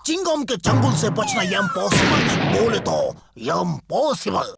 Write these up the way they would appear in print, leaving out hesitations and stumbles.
चिंगम के चंगुल से बचना इम्पॉसिबल, बोले तो इम्पॉसिबल।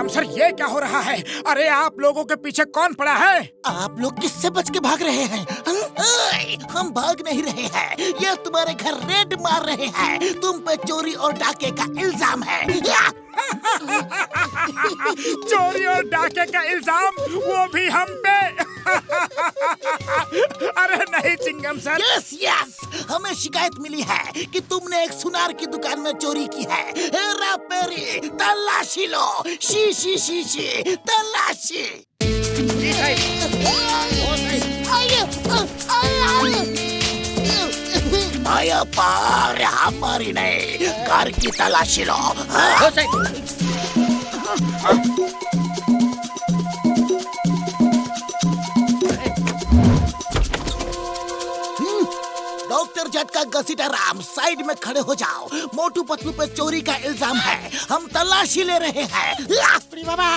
सर ये क्या हो रहा है? अरे आप लोगों के पीछे कौन पड़ा है? आप लोग किससे बच के भाग रहे हैं? हम भाग नहीं रहे हैं, ये तुम्हारे घर रेड मार रहे हैं। तुम पे चोरी और डाके का इल्जाम है। चोरी और डाके का इल्जाम, वो भी हम पे? अरे नहीं चिंगम सर। यस यस, हमें शिकायत मिली है कि तुमने एक सुनार की दुकान में चोरी की है। हेरा फेरी, तलाशी लो, शी शी शी शी, तलाशी। आया पार, हमारी नहीं, कार की तलाशी लो। डॉक्टर झटका घसीटा राम, साइड में खड़े हो जाओ। मोटू पतलू पे चोरी का इल्जाम है, हम तलाशी ले रहे हैं। बाबा,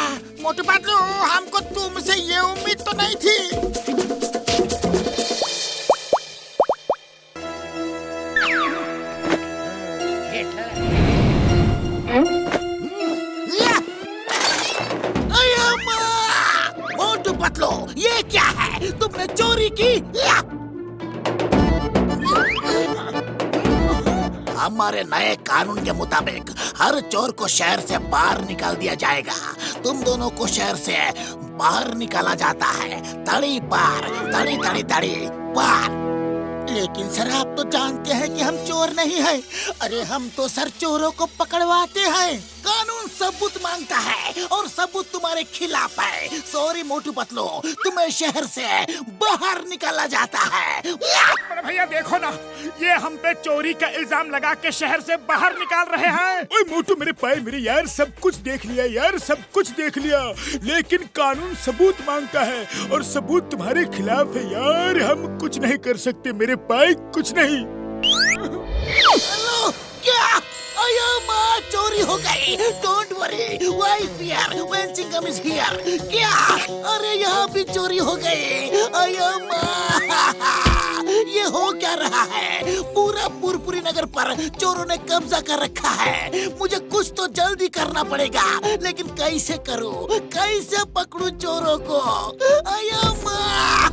मोटू पतलू, हमको तुमसे ये उम्मीद तो नहीं थी। मोटू पतलू, ये क्या है? तुमने चोरी की? हमारे नए कानून के मुताबिक हर चोर को शहर से बाहर निकाल दिया जाएगा। तुम दोनों को शहर से बाहर निकाला जाता है, तड़ी पार, तड़ी तड़ी तड़ी पार। लेकिन सर, आप तो जानते हैं कि हम चोर नहीं हैं। अरे हम तो सर चोरों को पकड़वाते हैं। कानून सबूत मांगता है और सबूत तुम्हारे खिलाफ है। सॉरी मोटू पतलू, तुम्हें शहर से बाहर निकाला जाता है। अरे भैया देखो ना, ये हम पे चोरी का इल्जाम लगा के शहर से बाहर निकाल रहे हैं। ओए मोटू, मेरे पाए मेरे यार, सब कुछ देख लिया यार, सब कुछ देख लिया, लेकिन कानून सबूत मांगता है और सबूत तुम्हारे खिलाफ है यार। हम कुछ नहीं कर सकते मेरे पाए, कुछ नहीं। हेलो, क्या? अयो माँ, चोरी हो गई। Don't worry, why fear when Chingam is here. क्या? अरे यहाँ भी चोरी हो गई। अयो माँ, ये हो क्या रहा है? पूरा पुरपुरी नगर पर चोरों ने कब्जा कर रखा है। मुझे कुछ तो जल्दी करना पड़ेगा, लेकिन कैसे करूँ? कैसे पकड़ूं चोरों को? अयो माँ,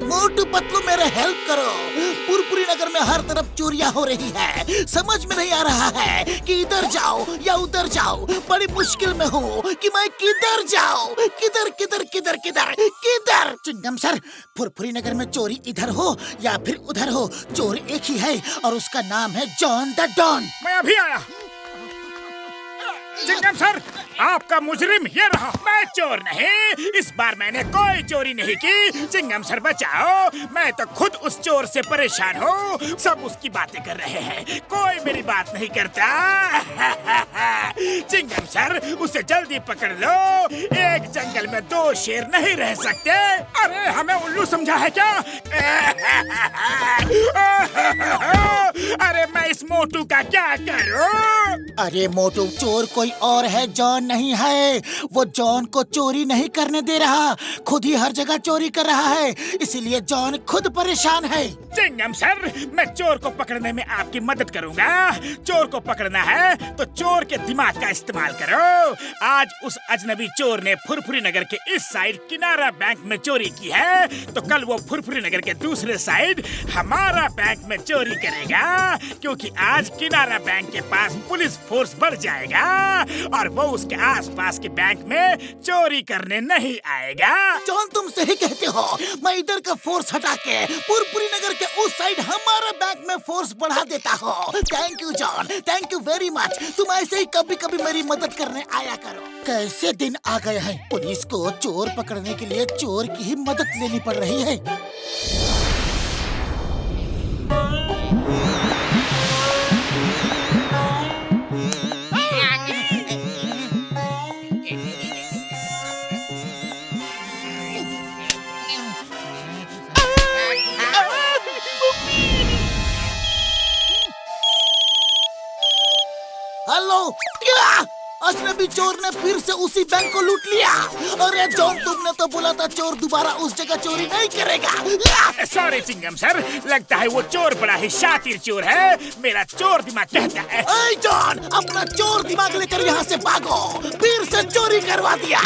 मोटू पतलू मेरे हेल्प करो। पुरपुरी नगर में हर तरफ चोरियां हो रही है। समझ में नहीं आ रहा है कि इधर जाओ या उधर जाओ। बड़ी मुश्किल में हूँ कि मैं किधर जाऊँ। किधर किधर किधर किधर किधर? चिंगम सर, पुरपुरी नगर में चोरी इधर हो या फिर उधर हो, चोर एक ही है और उसका नाम है जॉन द डॉन। मैं अभी आया। चिंगम सर, आपका मुजरिम ये रहा। मैं चोर नहीं, इस बार मैंने कोई चोरी नहीं की। चिंगम सर बचाओ, मैं तो खुद उस चोर से परेशान हूँ। सब उसकी बातें कर रहे हैं, कोई मेरी बात नहीं करता। चिंगम सर, उसे जल्दी पकड़ लो। एक जंगल में दो शेर नहीं रह सकते। अरे हमें उल्लू समझा है क्या? अरे मैं इस मोटू का क्या करूँ? अरे मोटू, चोर को कोई और है, जॉन नहीं है। वो जॉन को चोरी नहीं करने दे रहा, खुद ही हर जगह चोरी कर रहा है, इसीलिए जॉन खुद परेशान है। चिंगम सर, मैं चोर को पकड़ने में आपकी मदद करूंगा। चोर को पकड़ना है तो चोर के दिमाग का इस्तेमाल करो। आज उस अजनबी चोर ने फुरफुरी नगर के इस साइड किनारा बैंक में चोरी की है, तो कल वो फुरफुरी नगर के दूसरे साइड हमारा बैंक में चोरी करेगा, क्योंकि आज किनारा बैंक के पास पुलिस फोर्स बढ़ जाएगा और वो उसके आसपास के बैंक में चोरी करने नहीं आएगा। जॉन, तुम सही कहते हो। मैं इधर का फोर्स हटा के फुरफुरी नगर के उस साइड हमारा बैंक में फोर्स बढ़ा देता हूँ। Thank you John, thank you very much. तुम ऐसे ही कभी कभी मेरी मदद करने आया करो। कैसे दिन आ गए हैं, पुलिस को चोर पकड़ने के लिए चोर की ही मदद लेनी पड़ रही है। हेलो, अजनबी चोर ने फिर से उसी बैंक को लूट लिया। अरे जॉन, तुमने तो बोला था चोर दोबारा उस जगह चोरी नहीं करेगा। सॉरी चिंगम सर, लगता है वो चोर बड़ा ही शातिर चोर है। मेरा चोर दिमाग कहता है। ए जॉन, अपना चोर दिमाग लेकर यहाँ से भागो, फिर से चोरी करवा दिया।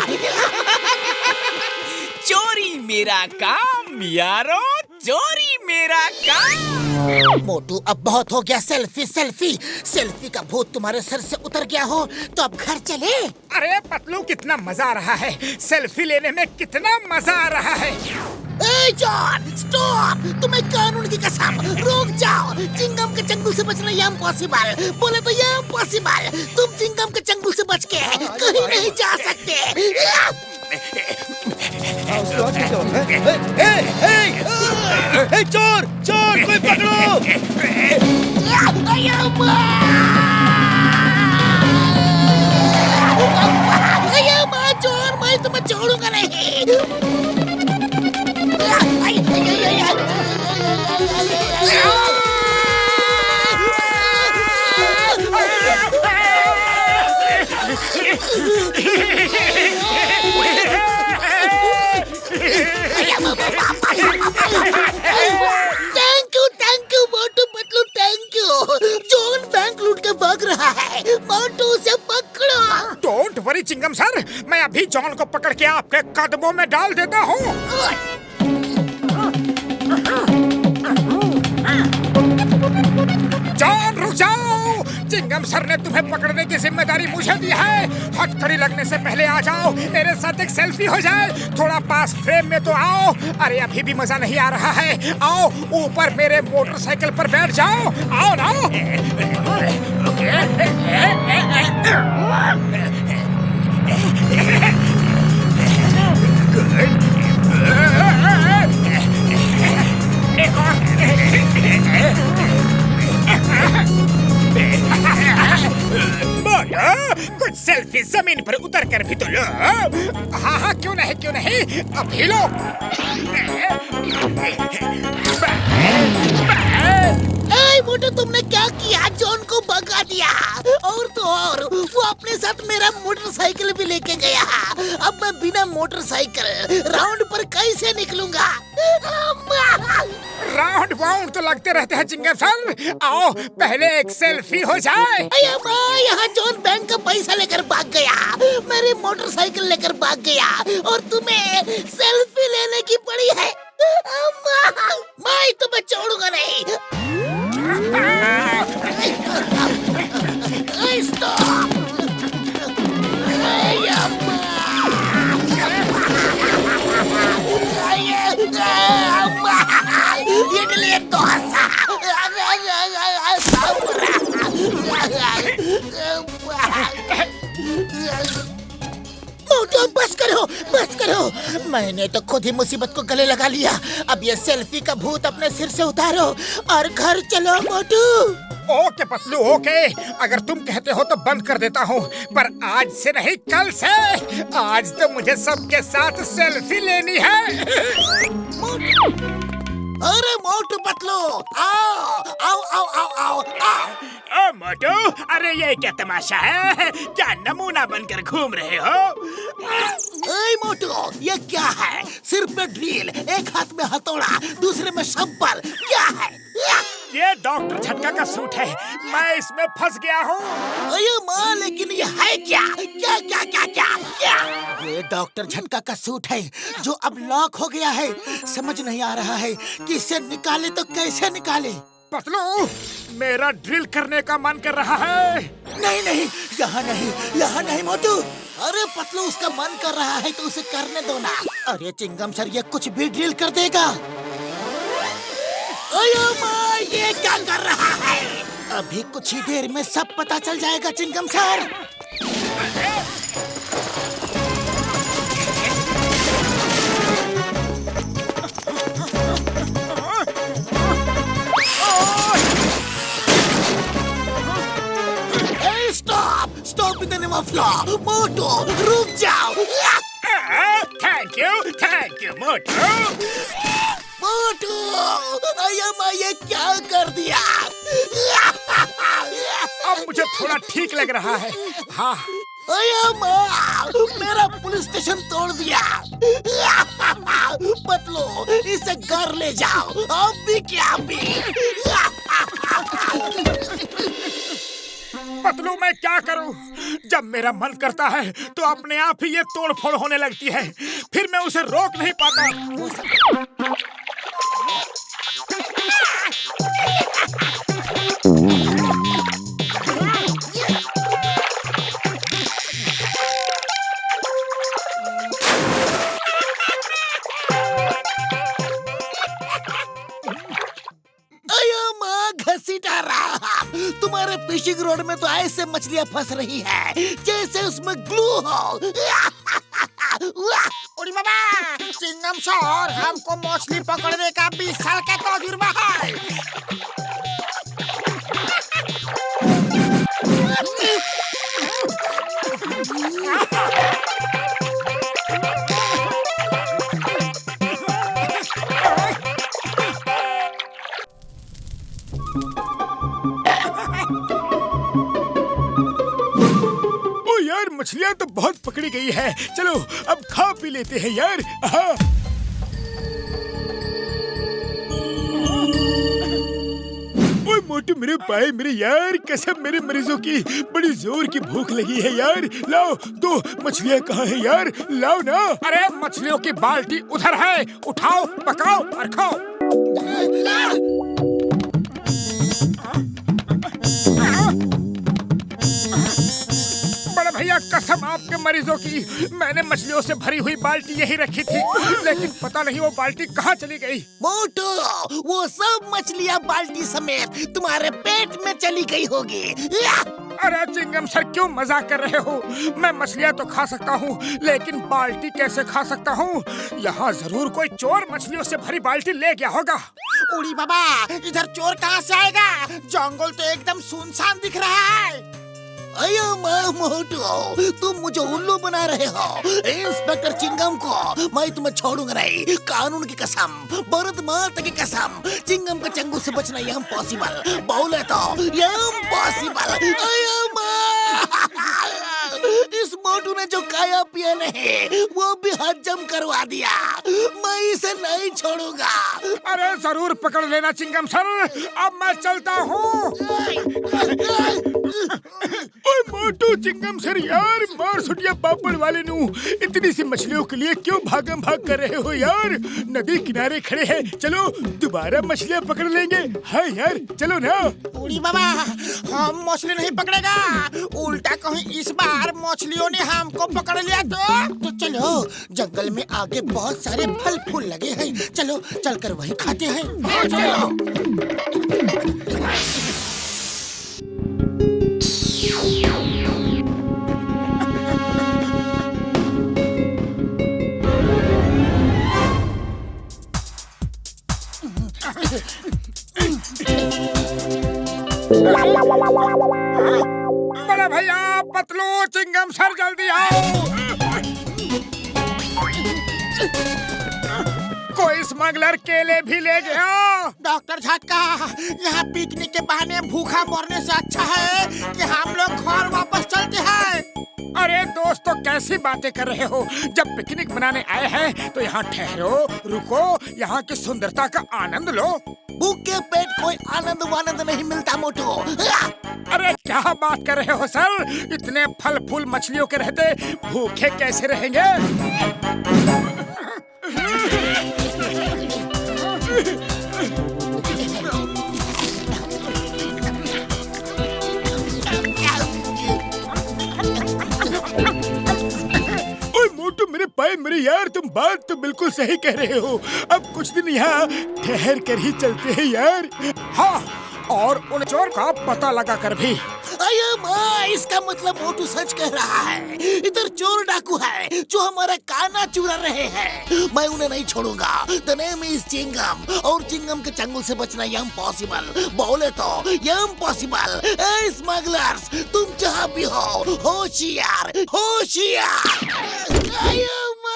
चोरी मेरा काम यारो, चोरी मेरा काम। मोटू, अब बहुत हो गया सेल्फी सेल्फी। सेल्फी का भूत तुम्हारे सर से उतर गया हो तो अब घर चले। अरे पतलू, कितना मजा आ रहा है, सेल्फी लेने में कितना मजा आ रहा है। ए जॉन, स्टॉप! तुम्हें कानून की कसम, रुक जाओ। चिंगम के चंगुल से बचना ये इम्पॉसिबल। बोले तो ये इम्पॉसिबल। तुम चिंगम के चंगुल से बच के कहीं नहीं जा सकते। चोर चोर, कोई पकड़ो! चोर, मैं तुम्हें छोड़ूंगा नहीं। Thank you Motu Patlu, thank you. John bank लूट के भाग रहा है, मोटू उसे पकड़ो। डोंट वरी चिंगम सर, मैं अभी जॉन को पकड़ के आपके कदमों में डाल देता हूँ। जॉन रुक जाओ, चिंगम सर ने तुम्हें पकड़ने की जिम्मेदारी मुझे दी है। हथकड़ी लगने से पहले आ जाओ, मेरे साथ एक सेल्फी हो जाए। थोड़ा पास फ्रेम में तो आओ। अरे अभी भी मजा नहीं आ रहा है, आओ ऊपर मेरे मोटरसाइकिल पर बैठ जाओ। आओ ना। कुछ सेल्फी जमीन पर उतर कर भी तो लो। हाँ हाँ, क्यों नहीं क्यों नहीं, अभी लो। मोटू, तुमने क्या किया? जॉन को भगा दिया, और तो और वो अपने साथ मेरा मोटरसाइकिल भी लेके गया। अब मैं बिना मोटरसाइकिल राउंड पर कैसे निकलूंगा? राउंड वाउंड तो लगते रहते हैं चिंगम सर, आओ पहले एक सेल्फी हो जाए। यहाँ जॉन बैंक का पैसा लेकर भाग गया, मेरी मोटरसाइकिल लेकर भाग गया, और तुम्हें सेल्फी लेने की पड़ी है। मैं तुम्हें छोड़ूंगा नहीं। स्टॉप! इडली डोसा। मोटू, बस करो, बस करो। मैंने तो खुद ही मुसीबत को गले लगा लिया। अब ये सेल्फी का भूत अपने सिर से उतारो और घर चलो मोटू। Okay Patlu, okay. अगर तुम कहते हो तो बंद कर देता हूँ, पर आज से नहीं, कल से। आज तो मुझे सबके साथ सेल्फी लेनी है। अरे मोटू पतलू, आओ आओ आओ आओ आओ आओ। ओ मोटू, अरे ये क्या तमाशा है? क्या नमूना बनकर घूम रहे हो? ए मोटू, ये क्या है? सिर पे ड्रिल, एक हाथ में हथौड़ा, दूसरे में शब्बल, क्या है? ये डॉक्टर झटका का सूट है, मैं इसमें फंस गया हूँ। अरे माँ, लेकिन ये है क्या? क्या क्या क्या क्या क्या? ये डॉक्टर झटका का सूट है जो अब लॉक हो गया है। समझ नहीं आ रहा है कि इसे निकाले तो कैसे निकाले। पतलू, मेरा ड्रिल करने का मन कर रहा है। नहीं नहीं, यहाँ नहीं मोटू। अरे पतलू, उसका मन कर रहा है तो उसे करने दो ना। अरे चिंगम सर, ये कुछ भी ड्रिल कर देगा। अयो माँ, ये क्या कर रहा है? अभी कुछ ही देर में सब पता चल जाएगा Chingam sir. Stop in the name of law. Motu, रुक जाओ। थैंक यू मोटू। मोटू, अय्या माँ, ये क्या कर दिया? अब मुझे थोड़ा ठीक लग रहा है। हाँ, अय्या माँ, मेरा पुलिस स्टेशन तोड़ दिया। पतलू, इसे घर ले जाओ। अब भी क्या भी। पतलू, मैं क्या करूं? जब मेरा मन करता है तो अपने आप ही ये तोड़-फोड़ होने लगती है, फिर मैं उसे रोक नहीं पाता। घसीटा रहा। तुम्हारे फिशिंग रोड में तो ऐसे मछलियाँ फंस रही है जैसे उसमें ग्लू हो। उड़ी बाबा, चिंगम सर, हमको मछली पकड़ने का 20 साल का तजुर्बा है। मछलियाँ तो बहुत पकड़ी गई है। चलो अब खा पी लेते हैं यार। ओए मोटू, मेरे पाए, मेरे यार, कसम, मेरे मरीजों की बड़ी जोर की भूख लगी है यार। लाओ, तो मछलियाँ कहाँ है यार? लाओ ना। अरे मछलियों की बाल्टी उधर है, उठाओ, पकाओ और खाओ। भैया, कसम आपके मरीजों की, मैंने मछलियों से भरी हुई बाल्टी यही रखी थी, लेकिन पता नहीं वो बाल्टी कहाँ चली गई। मोटू, वो सब मछलियाँ बाल्टी समेत तुम्हारे पेट में चली गई होगी। अरे चिंगम सर, क्यों मजाक कर रहे हो? मैं मछलियाँ तो खा सकता हूँ, लेकिन बाल्टी कैसे खा सकता हूँ? यहाँ जरूर कोई चोर मछलियों से भरी बाल्टी ले गया होगा। उड़ी बाबा, इधर चोर कहाँ से आएगा? जंगल तो एकदम सुनसान दिख रहा है। अयो माँ मोटू, तुम मुझे उल्लू बना रहे हो। इंस्पेक्टर चिंगम को मैं तुम्हें छोड़ूंगा नहीं। कानून की कसम, भारत माता की कसम, चिंगम के चंगुल से बचना इम्पॉसिबल। बोले तो इम्पॉसिबल। अयो माँ, इस मोटू ने जो खाया पिया नहीं वो भी हजम करवा दिया। मैं इसे नहीं छोड़ूंगा। अरे जरूर पकड़ लेना चिंगम सर, अब मैं चलता हूँ। ओए मोटू, चिंगम सर यार, मार सुटिया पापड़ वाले नू, इतनी सी मछलियों के लिए क्यों भागम भाग कर रहे हो यार? नदी किनारे खड़े हैं, चलो दोबारा मछलियाँ पकड़ लेंगे। हाँ यार, चलो ना। उड़ी बाबा, हम मछली नहीं पकड़ेगा, उल्टा कहीं इस बार मछलियों ने हमको पकड़ लिया तो चलो, जंगल में आगे बहुत सारे फल फूल लगे हैं, चलो चलकर वहीं खाते हैं। बड़े भैया, पतलू, चिंगम सर, जल्दी आओ। कोई इस स्मगलर केले भी ले गया। डॉक्टर झटका, यहाँ पिकनिक के बहाने भूखा मरने से अच्छा है कि हम लोग घर वापस चलते हैं। अरे दोस्तों, कैसी बातें कर रहे हो? जब पिकनिक मनाने आए हैं तो यहाँ ठहरो, रुको, यहाँ की सुंदरता का आनंद लो। भूखे पेट कोई आनंद वानंद नहीं मिलता मोटू। अरे क्या बात कर रहे हो सर? इतने फल फूल मछलियों के रहते भूखे कैसे रहेंगे? मोटू मेरे पाए मेरे यार, तुम बात तो बिल्कुल सही कह रहे हो। अब कुछ दिन यहाँ ठहर कर ही चलते हैं यार। हाँ, और उन चोर का पता लगा कर भी। अये माँ, इसका मतलब मोटू सच कह रहा है। इधर चोर डाकू है जो हमारा काना चुरा रहे हैं। मैं उन्हें नहीं छोड़ूंगा। द नेम इज चिंगम, और चिंगम के चंगुल से बचना इम्पॉसिबल। बोले तो इम्पॉसिबल। ए स्मगलर्स, तुम जहाँ भी हो, होशियार होशियार। अये माँ।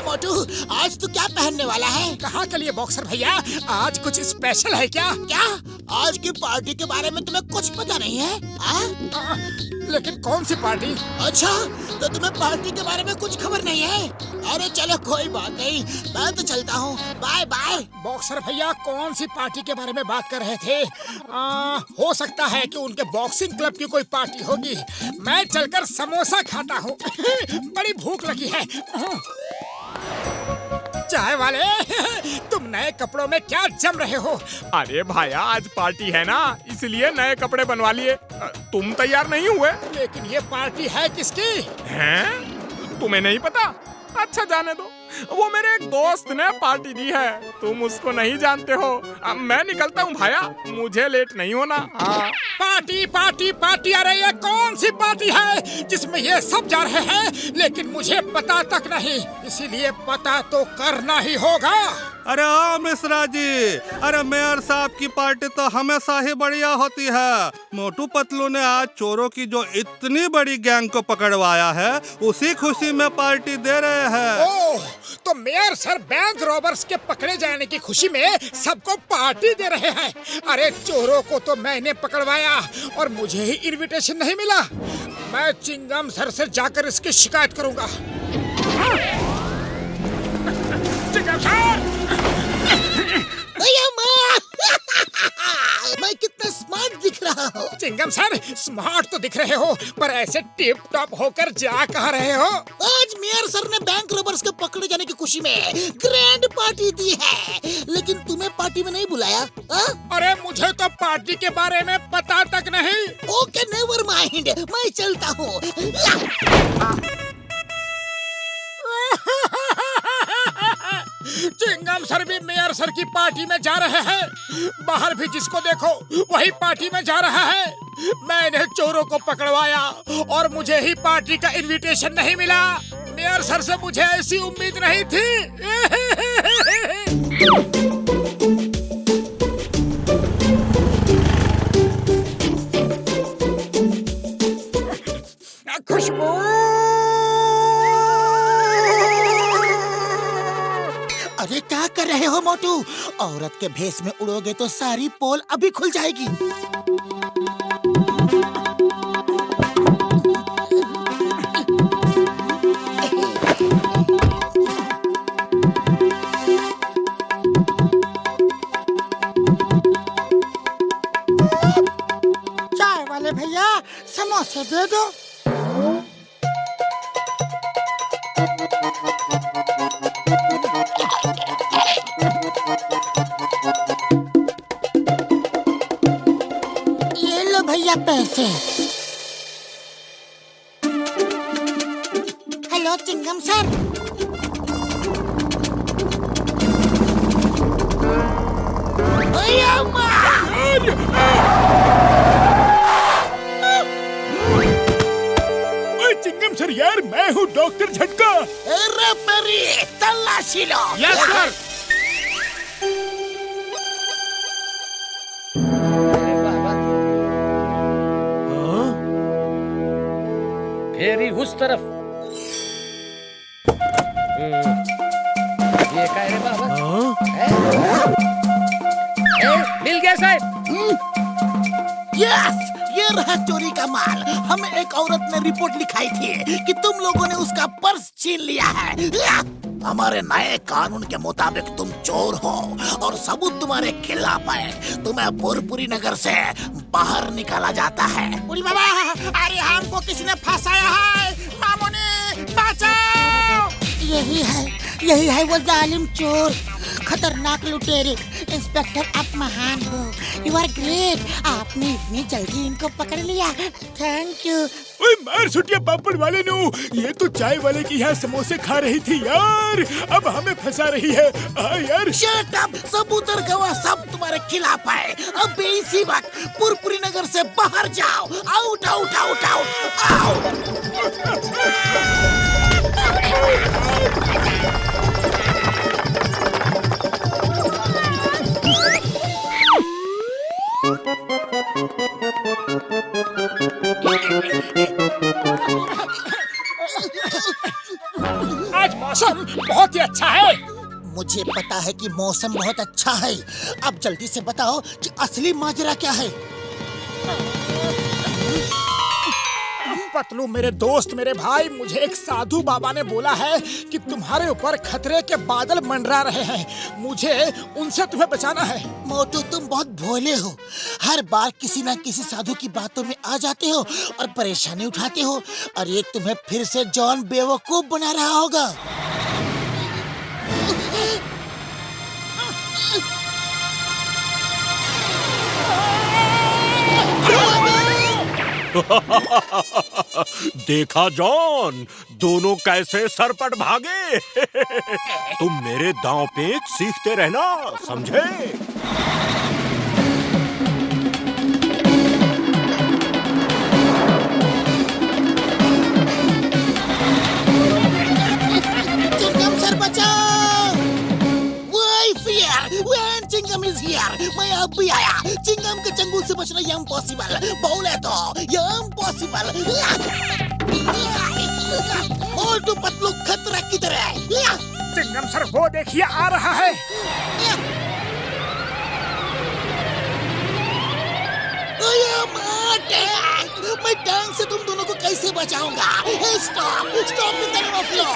मोटू, आज तू क्या पहनने वाला है? कहाँ के लिए बॉक्सर भैया? आज कुछ स्पेशल है क्या? क्या आज की पार्टी के बारे में तुम्हें कुछ पता नहीं है? लेकिन कौन सी पार्टी? अच्छा, तो तुम्हें पार्टी के बारे में कुछ खबर नहीं है? अरे चलो कोई बात नहीं, मैं तो चलता हूँ। Bye bye. बॉक्सर भैया कौन सी पार्टी के बारे में बात कर रहे थे? हो सकता है कि उनके बॉक्सिंग क्लब की कोई पार्टी होगी। मैं चलकर समोसा खाता हूँ। बड़ी भूख लगी है। चाय वाले, तुम नए कपड़ों में क्या जम रहे हो? अरे भाया, आज पार्टी है ना, इसलिए नए कपड़े बनवा लिए। तुम तैयार नहीं हुए? लेकिन ये पार्टी है किसकी? हैं? तुम्हें नहीं पता? अच्छा जाने दो, वो मेरे एक दोस्त ने पार्टी दी है, तुम उसको नहीं जानते हो। अब मैं निकलता हूँ भाया, मुझे लेट नहीं होना। हाँ। पार्टी पार्टी पार्टी, अरे ये कौन सी पार्टी है जिसमें ये सब जा रहे हैं लेकिन मुझे पता तक नहीं? इसीलिए पता तो करना ही होगा। अरे आओ मिश्रा जी, अरे मेयर साहब की पार्टी तो हमेशा ही बढ़िया होती है। मोटू पतलू ने आज चोरों की जो इतनी बड़ी गैंग को पकड़वाया है, उसी खुशी में पार्टी दे रहे हैं। ओह, तो मेयर सर बैंक रॉबर्स के पकड़े जाने की खुशी में सबको पार्टी दे रहे हैं। अरे चोरों को तो मैंने पकड़वाया और मुझे ही इनविटेशन नहीं मिला। मैं चिंगम सर से जाकर इसकी शिकायत करूंगा। चिंगम सर! मैं कितना स्मार्ट दिख रहा हूँ? चिंगम सर, स्मार्ट तो दिख रहे हो, पर ऐसे टिप टॉप होकर जा कहाँ रहे हो? आज मेयर सर ने बैंक रॉबर्स के पकड़े जाने की खुशी में ग्रैंड पार्टी दी है, लेकिन तुम्हें पार्टी में नहीं बुलाया। अरे मुझे तो पार्टी के बारे में पता तक नहीं। ओके, नेवर माइंड, मैं चलता हूँ। चिंगम सर भी मेयर सर की पार्टी में जा रहे हैं। बाहर भी जिसको देखो वही पार्टी में जा रहा है। मैंने चोरों को पकड़वाया और मुझे ही पार्टी का इनविटेशन नहीं मिला। मेयर सर से मुझे ऐसी उम्मीद नहीं थी। खुशबू, अरे क्या कर रहे हो मोटू? औरत के भेष में उड़ोगे तो सारी पोल अभी खुल जाएगी। चाय वाले भैया, समोसे दे दो। ये लो भैया पैसे। Hello Chingam sir. Chingam sir यार, मैं हूँ डॉक्टर झटका। अरे मेरी तलाशी लो। Yes sir. फेरी उस तरफ। ये क्या है रे बाबा? मिल गया साहब। यस, ये रहा चोरी का माल। हमें एक औरत ने रिपोर्ट लिखाई थी कि तुम लोगों ने उसका पर्स छीन लिया है। हमारे नए कानून के मुताबिक तुम चोर हो और सबूत तुम्हारे खिलाफ है। तुम्हें पुरपुरी नगर से बाहर निकाला जाता है। उरी बाबा, अरे हमको किसी ने फंसाया है। मामूनी बचाओ। यही है वो जालिम चोर, खतरनाक लुटेरे। इंस्पेक्टर, आप महान हो। You are great. आपने इतनी जल्दी इनको पकड़ लिया। Thank you. ओए मार सुटिया पापड़ वाले नो, ये तो चाय वाले की यहाँ समोसे खा रही थी यार, अब हमें फंसा रही है। यार शट अप, सबूत और गवाह सब तुम्हारे खिलाफ है। अब इसी वक्त पुरपुरी नगर से बाहर जाओ। Out out out out out. आज मौसम बहुत ही अच्छा है। मुझे पता है कि मौसम बहुत अच्छा है। अब जल्दी से बताओ कि असली माजरा क्या है। पतलू मेरे दोस्त, मेरे भाई, मुझे एक साधु बाबा ने बोला है कि तुम्हारे ऊपर खतरे के बादल मंडरा रहे हैं। मुझे उनसे तुम्हें बचाना है। मोटू, तुम बहुत भोले हो। हर बार किसी ना किसी साधु की बातों में आ जाते हो और परेशानी उठाते हो, और ये तुम्हें फिर से जॉन बेवकूफ बना रहा होगा। देखा जॉन, दोनों कैसे सरपट भागे। तुम मेरे दांव पेच सीखते रहना, समझे? चिंगम सर बचाओ। Why fear? When Chingam is here, मैं अब भी आया। चिंगम के चंगुल से बचना ये इम्पॉसिबल। बोले तो ये इम्पॉसिबल। मोटू पतलू खतरा किधर है? चिंगम सर, वो देखिए आ रहा है। मैं टैंक से तुम दोनों को कैसे बचाऊंगा? Stop, stop in the name of law.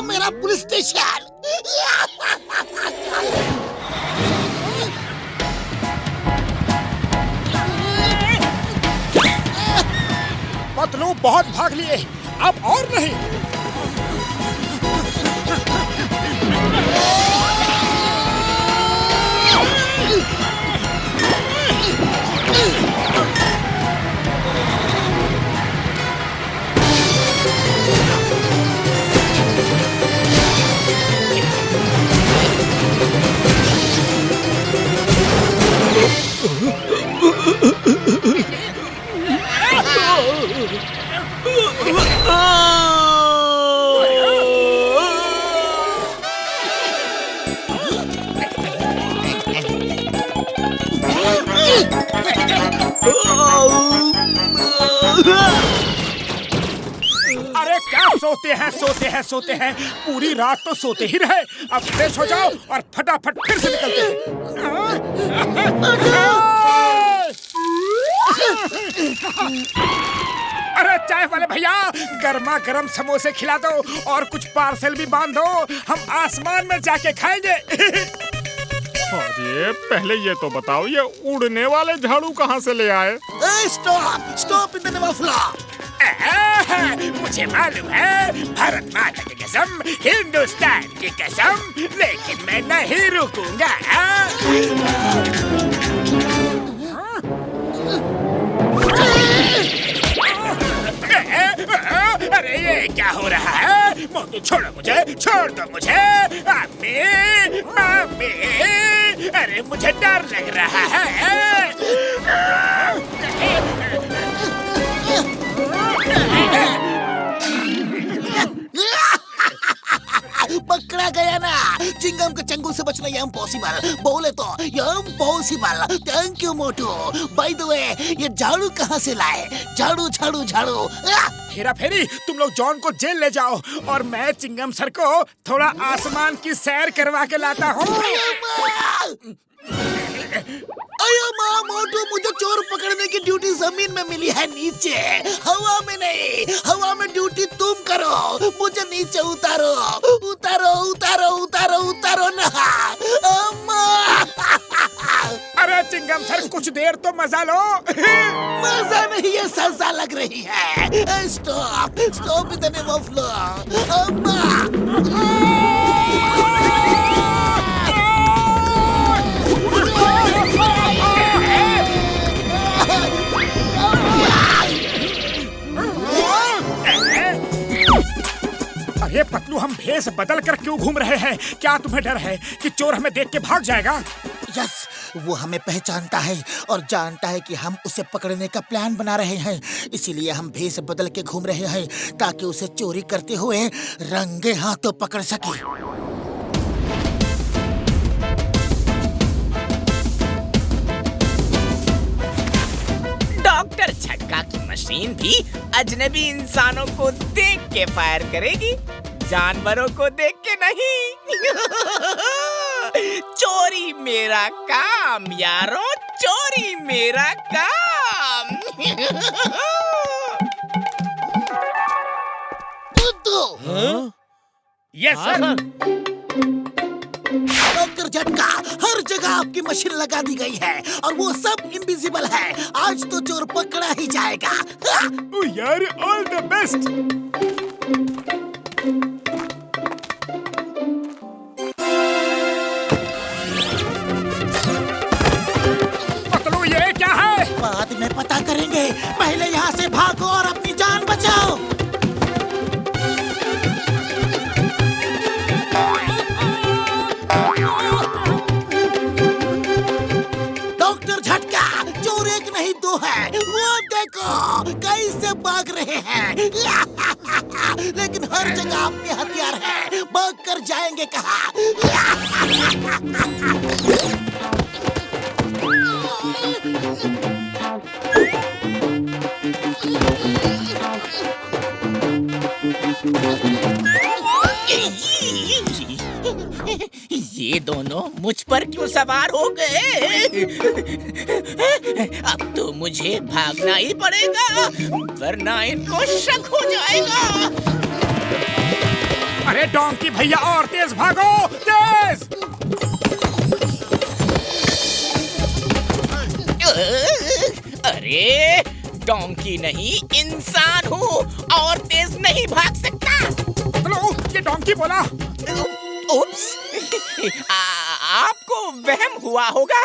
मेरा पुलिस स्टेशन। पतलू बहुत भाग लिए, अब और नहीं। अरे क्या सोते हैं, पूरी रात तो सोते ही रहे। अब फ्रेश हो जाओ और फटाफट फिर से निकलते हैं। अरे चाय वाले भैया, गर्मा गर्म समोसे खिला दो और कुछ पार्सल भी बांध दो, हम आसमान में जाके खाएंगे। अरे पहले ये तो बताओ, ये उड़ने वाले झाड़ू कहाँ से ले आए? Stop, stop in the name of law. मुझे मालूम है, भारत माता की कसम, हिंदुस्तान की कसम, लेकिन मैं नहीं रुकूंगा। छोड़ो मुझे, छोड़ दो मुझे। मम्मी, मम्मी, अरे मुझे डर लग रहा है। पकड़ा गया ना। चिंगम के चंगुल से बचना ये इम्पॉसिबल, बोले तो ये impossible. Thank you Motu. By the way, ये झाड़ू कहाँ से लाए? झाड़ू झाड़ू झाड़ू। हेरा फेरी, तुम लोग जॉन को जेल ले जाओ और मैं चिंगम सर को थोड़ा आसमान की सैर करवा के लाता हूँ। अयो माँ, मोटू, मुझे चोर पकड़ने की ड्यूटी जमीन में मिली है, नीचे, हवा में नहीं। हवा में ड्यूटी तुम करो, मुझे नीचे उतारो, उतारो, उतारो, उतारो, उतारो ना। अम्मा। अरे चिंगम सर, कुछ देर तो मजा लो। मजा नहीं, ये सजा लग रही है। Stop, stop with the name of law. अम्मा। अरे पतलू, हम भेष बदल कर क्यों घूम रहे हैं? क्या तुम्हें डर है कि चोर हमें देख के भाग जाएगा? यस, वो हमें पहचानता है और जानता है कि हम उसे पकड़ने का प्लान बना रहे हैं। इसीलिए हम भेष बदल के घूम रहे हैं ताकि उसे चोरी करते हुए रंगे हाथों पकड़ सके। डॉक्टर झटका की मशीन भी अजनबी इंसानों को देख के फायर करेगी, जानवरों को देख के नहीं। चोरी मेरा काम यारो, चोरी मेरा काम। Yes sir. डॉक्टर झटका, हर जगह आपकी मशीन लगा दी गई है और वो सब इनविजिबल है। आज तो चोर पकड़ा ही जाएगा। ओ यार, ऑल द बेस्ट। पतलू, ये क्या है? बाद में पता करेंगे, पहले यहाँ से भागो और अपनी जान बचाओ। डॉक्टर झटका, चोर एक नहीं दो है, वो देखो कैसे भाग रहे हैं। लेकिन हर जगह आपके हथियार है, भाग कर जाएंगे कहाँ? ये दोनों मुझ पर क्यों सवार हो गए? अब तो मुझे भागना ही पड़ेगा, वरना इनको शक हो जाएगा। अरे डोंकी भैया, और तेज भागो, तेज! अरे डोंकी नहीं, इंसान हूँ और तेज नहीं भाग सकता। चलो, ये डोंकी बोला। उप्स, आपको वहम हुआ होगा,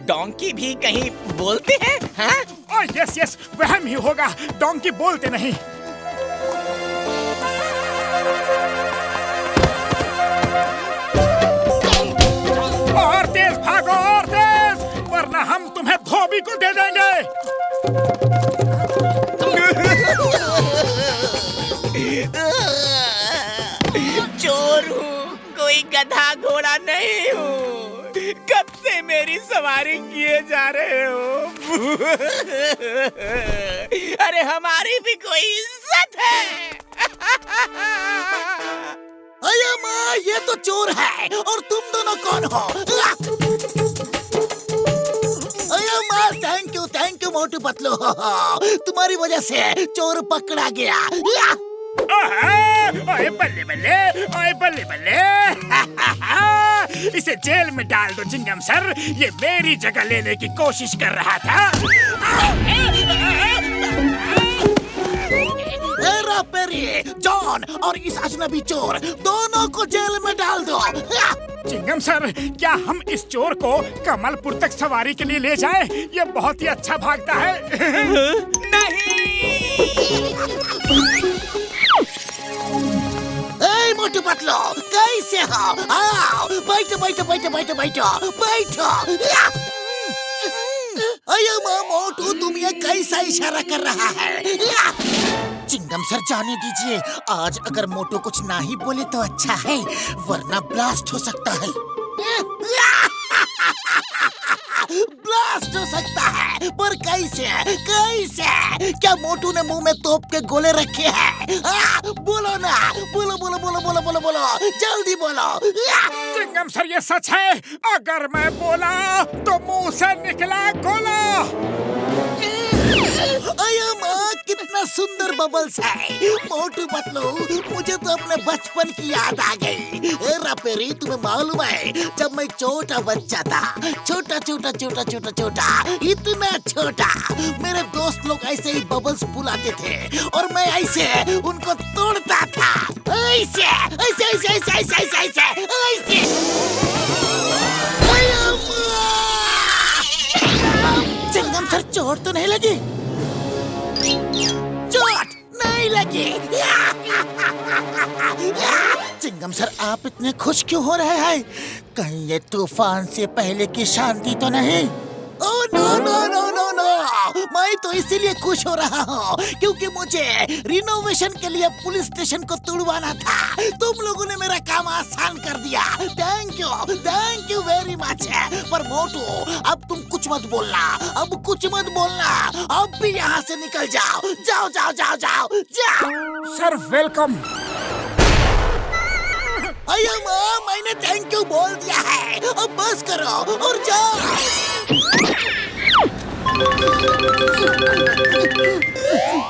डोंकी भी कहीं बोलते हैं? हाँ? ओह यस यस, वहम ही होगा, डोंकी बोलते नहीं। और तेज भागो, और तेज, वरना हम तुम्हें धोबी को दे देंगे। चोर हूँ, कोई गधा घोड़ा नहीं हूँ। कब से मेरी सवारी किए जा रहे हो? अरे हमारी भी कोई इज्जत है। अरे माँ, ये तो चोर है और तुम दोनों कौन हो? अरे माँ, थैंक यू मोटू पतलू। तुम्हारी वजह से चोर पकड़ा गया। ओए बल्ले बल्ले, ओए बल्ले बल्ले। इसे जेल में डाल दो चिंगम सर, ये मेरी जगह लेने की कोशिश कर रहा था। हेरा फेरी, जॉन और इस अजनबी चोर दोनों को जेल में डाल दो। चिंगम सर, क्या हम इस चोर को कमलपुर तक सवारी के लिए ले जाएं? ये बहुत ही अच्छा भागता है। नहीं। आओ बैठो बैठो बैठो बैठो बैठो बैठो। अयो मोटू, तुम ये कैसा इशारा कर रहा है? चिंगम सर जाने दीजिए, आज अगर मोटू कुछ ना ही बोले तो अच्छा है, वरना ब्लास्ट हो सकता है। ब्लास्ट हो सकता है, पर कैसे? कैसे? क्या मोटू ने मुंह में तोप के गोले रखे हैं? बोलो ना, बोलो बोलो बोलो बोलो बोलो बोलो, जल्दी बोलो। चिंगम सर ये सच है, अगर मैं बोला तो मुंह से निकला गोला। अयो माँ, कितना सुंदर बबल्स है। मोटू पतलू, मुझे तो अपने बचपन की याद आ गई। रपेरी, तुम्हें मालूम है जब मैं छोटा बच्चा था, छोटा छोटा छोटा छोटा छोटा, इतना छोटा, मेरे दोस्त लोग ऐसे ही बबल्स फुलाते थे और मैं ऐसे उनको तोड़ता था, ऐसे ऐसे ऐसे ऐसे ऐसे ऐसे ऐसे ऐसे। अयो माँ, चिंगम सर चोट तो नहीं लगी? चोट नहीं लगी। चिंगम सर, आप इतने खुश क्यों हो रहे हैं? कहीं ये तूफान से पहले की शांति तो नहीं? Oh no no no no no, मैं तो इसीलिए खुश हो रहा हूँ क्योंकि मुझे रिनोवेशन के लिए पुलिस स्टेशन को तुड़वाना था। तुम लोगों ने मेरा काम आसान कर दिया। Thank you very much. पर मोटू, अब तुम कुछ मत बोलना, अब कुछ मत बोलना, अब भी यहाँ से निकल जाओ, जाओ जाओ जाओ जाओ जाओ। Sir welcome. अयो माँ, मैंने थैंक यू बोल दिया है, अब बस करो और जाओ।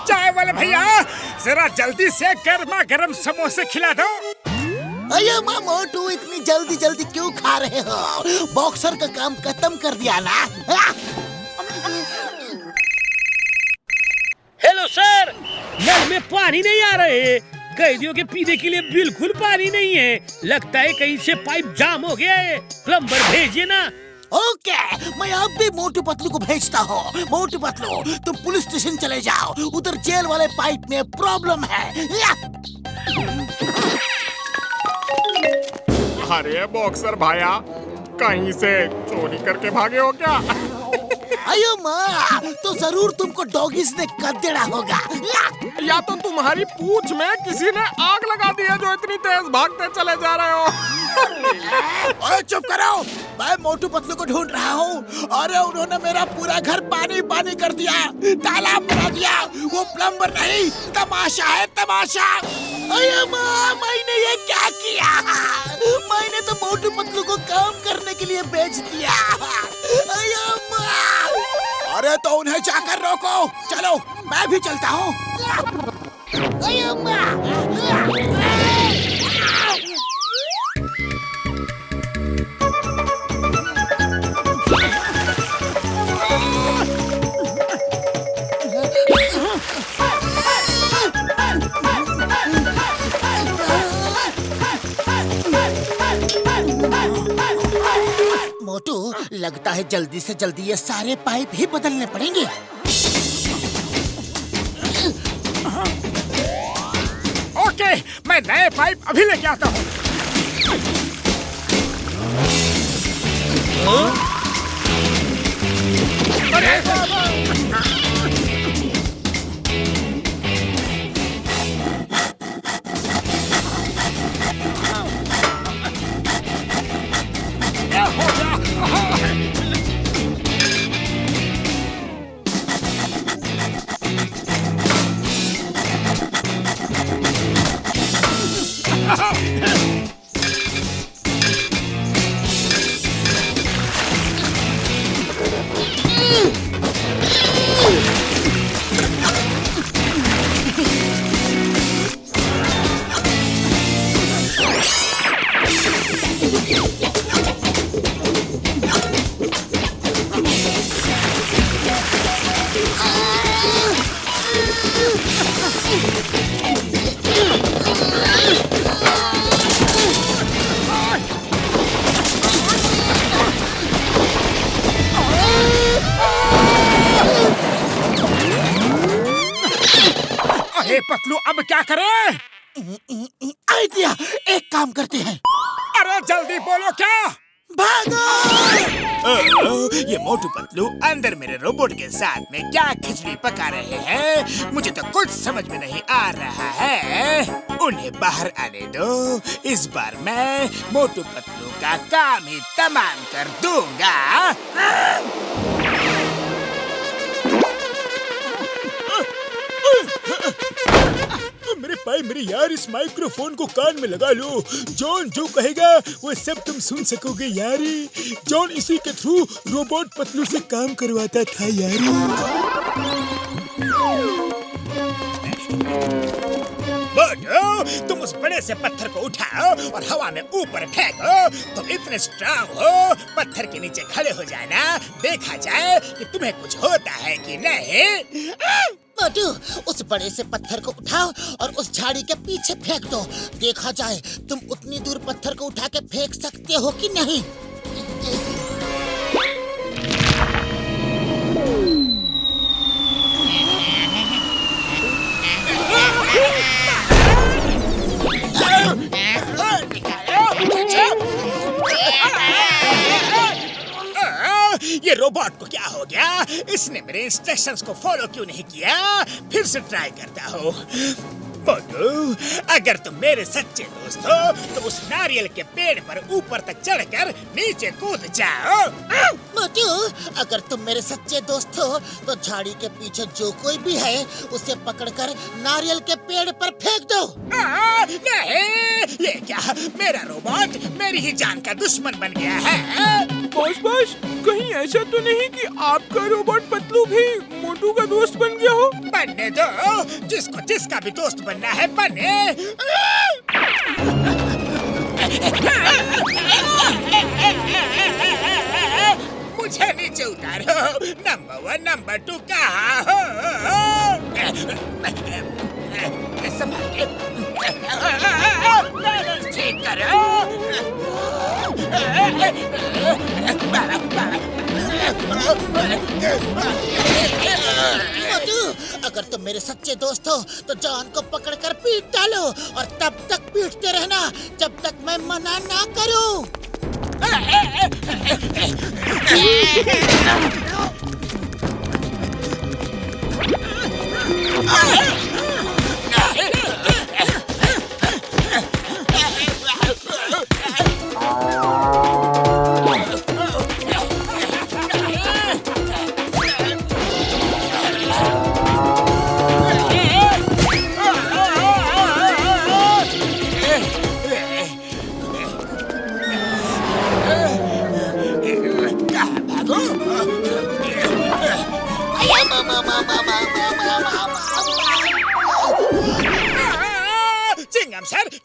चाय वाले भैया, जरा जल्दी से गर्मा गर्म समोसे खिला दो। अयो माँ मोटू, इतनी जल्दी जल्दी क्यों खा रहे हो? बॉक्सर का काम खत्म कर दिया ना? हेलो सर, नल में पानी नहीं आ रहे, कैदियों के पीने के लिए बिल्कुल पानी नहीं है, लगता है कहीं से पाइप जाम हो गया है, प्लम्बर भेजिए ना। ओके, मैं अब भी मोटू पतलू को भेजता हूँ। मोटू पतलू, तुम पुलिस स्टेशन चले जाओ, उधर जेल वाले पाइप में प्रॉब्लम है। अरे बॉक्सर भाया, कहीं से चोरी करके भागे हो क्या? अयो माँ, तो जरूर तुमको डॉगीज ने कद्देड़ा होगा। या तो तुम्हारी पूंछ में किसी ने आग लगा दी है जो इतनी तेज भागते चले जा रहे हो। ओए चुप करो, मैं मोटू पतलू को ढूंढ रहा हूँ। अरे उन्होंने मेरा पूरा घर पानी पानी कर दिया, तालाब बना दिया। वो प्लम्बर नहीं, तमाशा है तमाशा। अयो माँ, मैंने ये क्या किया? मैंने तो मोटू पतलू को काम करने के लिए भेज दिया। अयो माँ, अरे तो उन्हें जाकर रोको। चलो, मैं भी चलता हूँ। अयो माँ। मोटू, लगता है जल्दी से जल्दी ये सारे पाइप ही बदलने पड़ेंगे। ओके, मैं नए पाइप अभी लेके आता हूँ। अरे पतलू, अब क्या करें? आइडिया, एक काम करते हैं। अरे जल्दी बोलो क्या? भागो! ये मोटू पतलू अंदर मेरे रोबोट के साथ में क्या खिचड़ी पका रहे हैं, मुझे तो कुछ समझ में नहीं आ रहा है। उन्हें बाहर आने दो, इस बार मैं मोटू पतलू का काम ही तमाम कर दूंगा। मेरे भाई मेरे यार, इस माइक्रोफोन को कान में लगा लो। जॉन जो कहेगा वो सब तुम सुन सकोगे यारी। जॉन इसी के थ्रू रोबोट पतलू से काम करवाता था यारी। मोटू, तुम उस बड़े से पत्थर को उठाओ और हवा में ऊपर फेंको। तुम इतने स्ट्रांग हो, पत्थर के नीचे खड़े हो जाना, देखा जाए कि तुम्हें कुछ होता है कि नहीं। मोटू, उस बड़े से पत्थर को उठाओ और उस झाड़ी के पीछे फेंक दो। देखा जाए तुम उतनी दूर पत्थर को उठा के फेंक सकते हो कि नहीं। ये रोबोट को क्या हो गया? इसने मेरे इंस्ट्रक्शंस को फॉलो क्यों नहीं किया? फिर से ट्राई करता हूँ। मोटू, अगर तुम मेरे सच्चे दोस्त हो तो उस नारियल के पेड़ पर ऊपर तक चढ़कर नीचे कूद जाओ। मोटू, अगर तुम मेरे सच्चे दोस्त हो तो झाड़ी के पीछे जो कोई भी है उसे पकड़कर नारियल के पेड़ पर फेंक दो। नहीं, ये क्या? मेरा रोबोट मेरी ही जान का दुश्मन बन गया है। बॉस, कहीं ऐसा तो नहीं कि आपका रोबोट पतलू भी मोटू का दोस्त बन गया हो? बनने दो, जिसको जिसका भी दोस्त बनना है बने। मुझे नीचे उतारो। नंबर 1 नंबर 2 कहाँ हो? संभाल के ठीक करो। मोटू, अगर तुम मेरे सच्चे दोस्त हो तो जॉन को पकड़कर पीट डालो और तब तक पीटते रहना जब तक मैं मना ना करूं।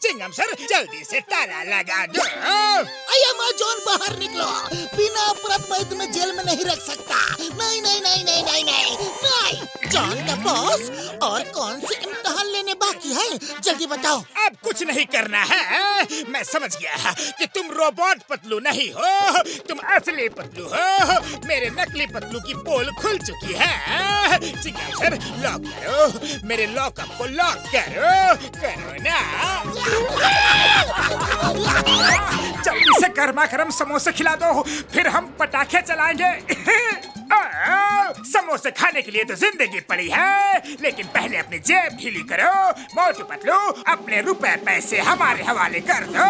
चिंगम सर, जल्दी से ताला लगा दो। जॉन, बाहर निकलो। बिना अपराध मैं तुम्हें जेल में नहीं रख सकता। नहीं नहीं नहीं नहीं नहीं नहीं नहीं। जॉन का बॉस, और कौन से इम्तिहान लेने बाकी है? जल्दी बताओ। अब कुछ नहीं करना है। मैं समझ गया कि तुम रोबोट पतलू नहीं हो, तुम असली पतलू हो। मेरे नकली पतलू की पोल खुल चुकी है। चिंगम सर, लॉक करो, मेरे लॉकअप को लॉक करो। करो ना। जल्दी से गर्मा गर्म समोसे खिला दो, फिर हम पटाखे चलाएंगे। समोसे खाने के लिए तो जिंदगी पड़ी है, लेकिन पहले अपनी जेब ढीली करो। मोटू पतलू, अपने रुपए पैसे हमारे हवाले कर दो।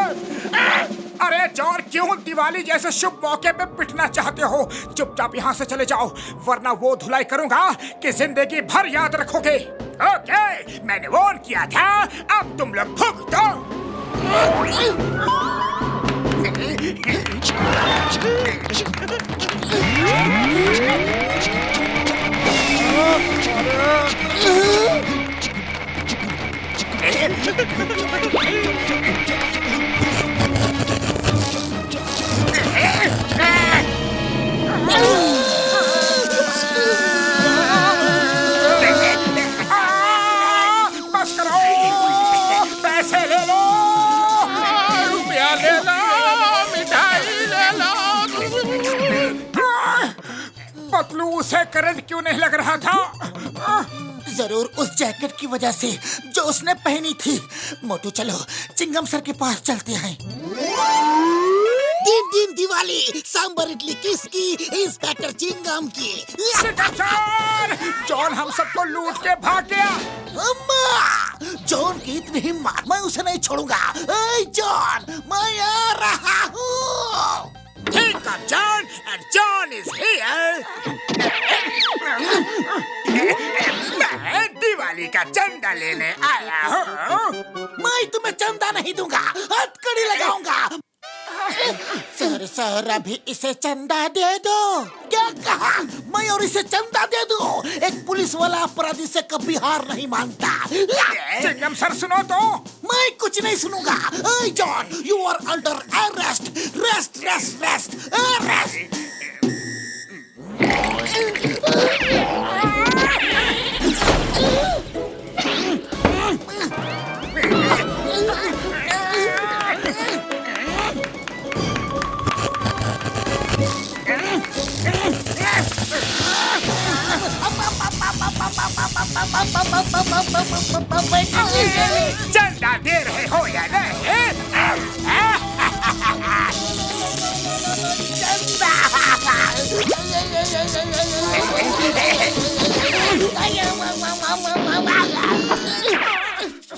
अरे जॉन, क्यों दिवाली जैसे शुभ मौके पे पिटना चाहते हो? चुपचाप यहाँ से चले जाओ, वरना वो धुलाई करूंगा कि जिंदगी भर याद रखोगे। ओके, मैंने वॉर्न किया था, अब तुम लोग भुगतो। बस करो, पैसे ले लो, रुपया ले लो, मिठाई ले लो। पतलू, उसे करंट क्यों नहीं लग रहा था? जरूर उस जैकेट की वजह से जो उसने पहनी थी। मोटू, चलो चिंगम सर के पास चलते हैं। दिन दिन दिवाली, सांबर इडली किसकी? इंस्पेक्टर चिंगम की। चिंगम सर, जॉन हम सबको लूट के भाग गया। अम्मा, जॉन की इतनी हिम्मत, मैं उसे नहीं छोड़ूंगा। ए जॉन, मैं आ रहा हूँ। Here comes John, and John is here. मैं दिवाली का चंदा लेने आया हूँ। मैं तुम्हें चंदा नहीं दूंगा, हथकड़ी लगाऊंगा। सर अभी इसे चंदा दे दो। क्या कहा? मैं और इसे चंदा दे दूं? एक पुलिस वाला अपराधी से कभी हार नहीं मानता। चिंगम सर सुनो तो। मैं कुछ नहीं सुनूंगा। Hey John, you are under arrest. Rest. Arrest. चंदा दे रहे हो या नहीं?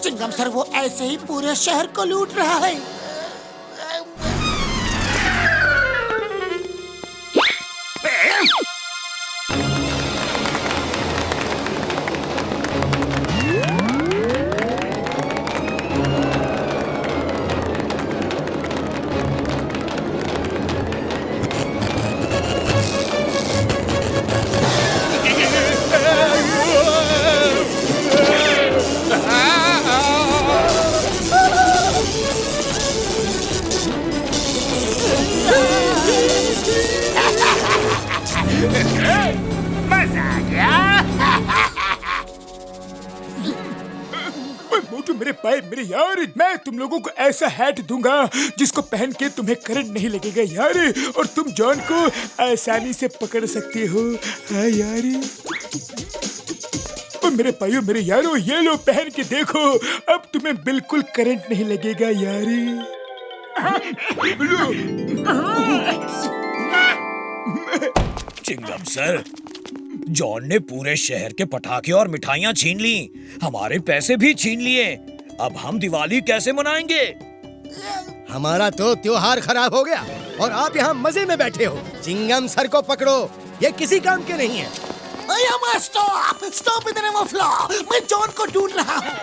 चिंगम सर वो ऐसे ही पूरे शहर को लूट रहा है। मजा आ गया। मोटू मेरे पाए मेरे यार, मैं तुम लोगों को ऐसा हैट दूंगा जिसको पहन के तुम्हें करंट नहीं लगेगा यार, और तुम जॉन को आसानी से पकड़ सकते हो। हाँ यार, मेरे भाइयों मेरे यारों, ये लो पहन के देखो, अब तुम्हें बिल्कुल करंट नहीं लगेगा यार। चिंगम सर, जॉन ने पूरे शहर के पटाखे और मिठाइयाँ छीन ली, हमारे पैसे भी छीन लिए। अब हम दिवाली कैसे मनाएंगे? हमारा तो त्योहार खराब हो गया और आप यहाँ मजे में बैठे हो। चिंगम सर को पकड़ो, ये किसी काम के नहीं है। Stop in the name of law. मैं जॉन को ढूंढ रहा हूँ।